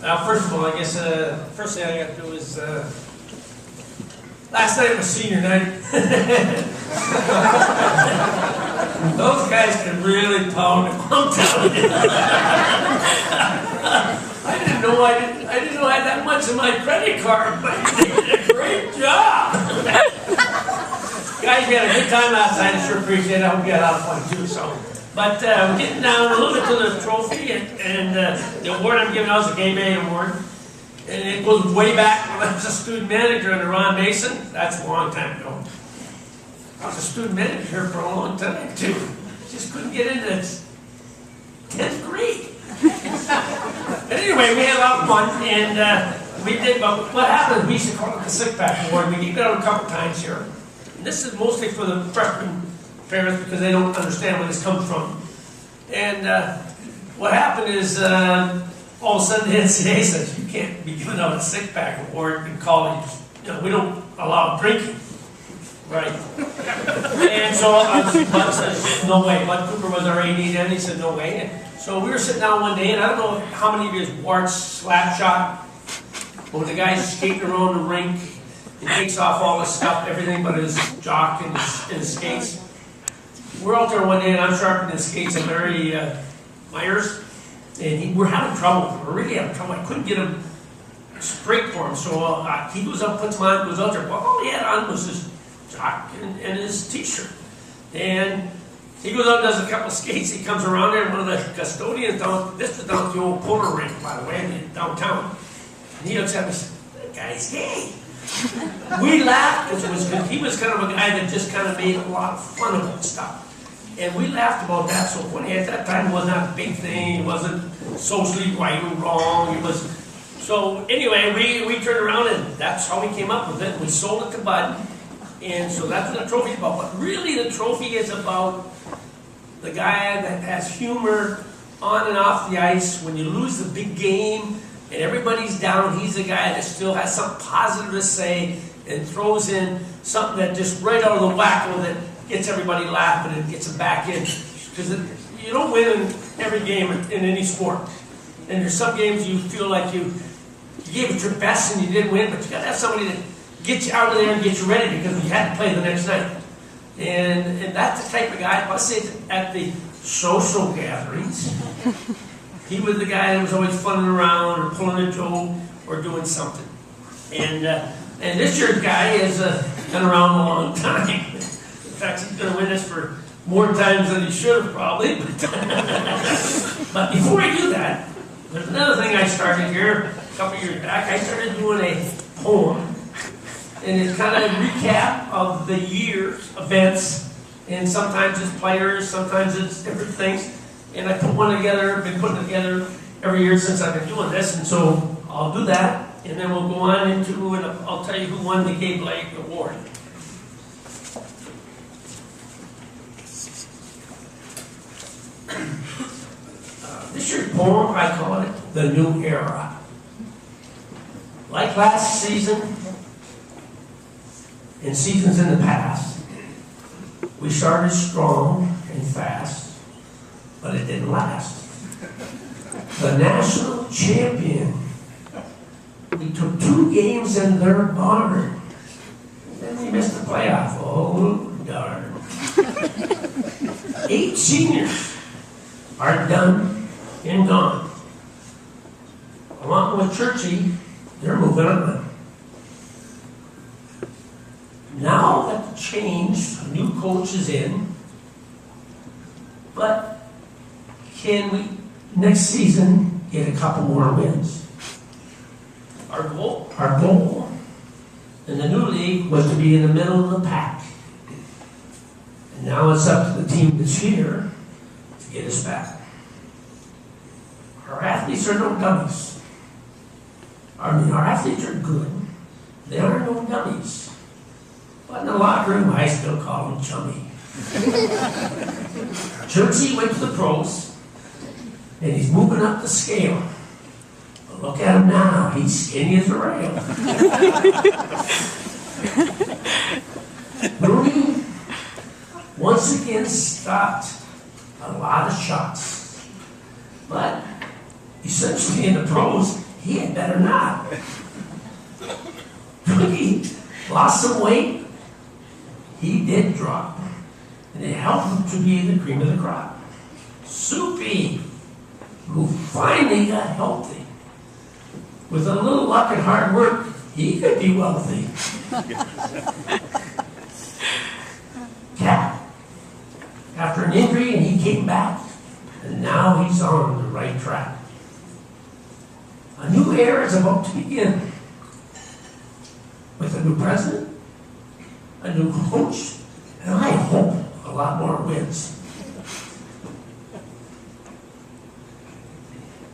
First of all, I guess first thing I got to do is last night was senior night. Those guys can really pound it. I'm telling you. I didn't know I had that much in my credit card, but you did a great job. Guys, we had a good time last night. I sure appreciate it. I hope you had a lot of fun too. But we're getting down a little bit to the trophy, and the award I'm giving out is a Game A award. And it goes way back when I was a student manager under Ron Mason. That's a long time ago. I was a student manager for a long time too. Just couldn't get into 10th grade. But anyway, we had a lot of fun, and we did. But what happened? We used to call it the Sick Pack Award. We gave it out a couple times here. And this is mostly for the freshman parents because they don't understand where this comes from. And what happened is all of a sudden the NCAA says you can't be giving out a Sick Pack Award in college. You know, we don't allow drinking. Right. And so Bud says, no way. Bud Cooper was our AD then. He said, no way. And so we were sitting down one day, and I don't know how many of you have watched Slapshot, when the guy's skating around the rink, he takes off all his stuff, everything but his jock and his skates. We're out there one day, and I'm sharpening the skates of Larry Myers, and we're having trouble. We're really having trouble. I couldn't get him straight for him. So he goes up, puts him on, goes out there. Well, all he had on was his jock and his t-shirt. And he goes out and does a couple of skates. He comes around there, and one of the custodians down, this was down at the old Polar rink, by the way, in downtown. And he looks at me and says, that guy's gay. We laughed because he was kind of a guy that just kind of made a lot of fun of that stuff. And we laughed about that. So funny, at that time, it was not a big thing. It wasn't socially right or wrong. It was. So anyway, we turned around, and that's how we came up with it. We sold it to Bud. And so that's what the trophy's about. But really, the trophy is about the guy that has humor on and off the ice. When you lose the big game and everybody's down, he's the guy that still has something positive to say and throws in something that just right out of the wacko that gets everybody laughing and gets them back in. Because you don't win in every game in any sport. And there's some games you feel like you gave it your best and you didn't win, but you got to have somebody that get you out of there and get you ready because you had to play the next night. And that's the type of guy, I must say, at the social gatherings, he was the guy that was always funning around or pulling a joke or doing something. And this year's guy has been around a long time. In fact, he's going to win this for more times than he should have probably. But before I do that, there's another thing I started here a couple years back. I started doing a poem. And it's kind of a recap of the year's events, and sometimes it's players, sometimes it's different things. And I put one together, I've been putting it together every year since I've been doing this, and so I'll do that, and then we'll go on into, and I'll tell you who won the Gabe Blake Award. This year's poem, I call it The New Era. Like last season, in seasons in the past, we started strong and fast, but it didn't last. The national champion, we took 2 games in their barn, then we missed the playoff. Oh, darn. 8 seniors are done and gone. Along with Churchy, they're moving on. Now that the change, a new coach is in, but can we next season get a couple more wins? Our goal in the new league was to be in the middle of the pack. And now it's up to the team this year to get us back. Our athletes are no dummies. Our athletes are good. They are no dummies. But in the locker room, I still call him chummy. Churchy went to the pros, and he's moving up the scale. But look at him now, he's skinny as a rail. Bruni once again stopped a lot of shots. But essentially in the pros, he had better not. He lost some weight. He did drop. And it helped him to be the cream of the crop. Soupy, who finally got healthy. With a little luck and hard work, he could be wealthy. Cat, after an injury, and he came back, and now he's on the right track. A new era is about to begin. With a new president, a new coach, and I hope a lot more wins.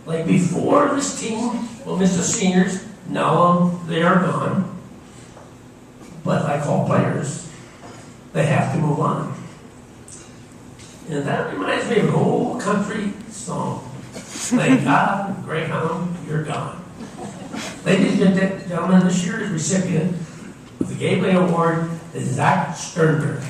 Like before this team, well, Mr. Seniors, now they are gone. But like all players, they have to move on. And that reminds me of an old country song. Thank God, Greyhound, you're gone. Ladies and gentlemen, this year's recipient of the Gateway Award is Zach Sternberg.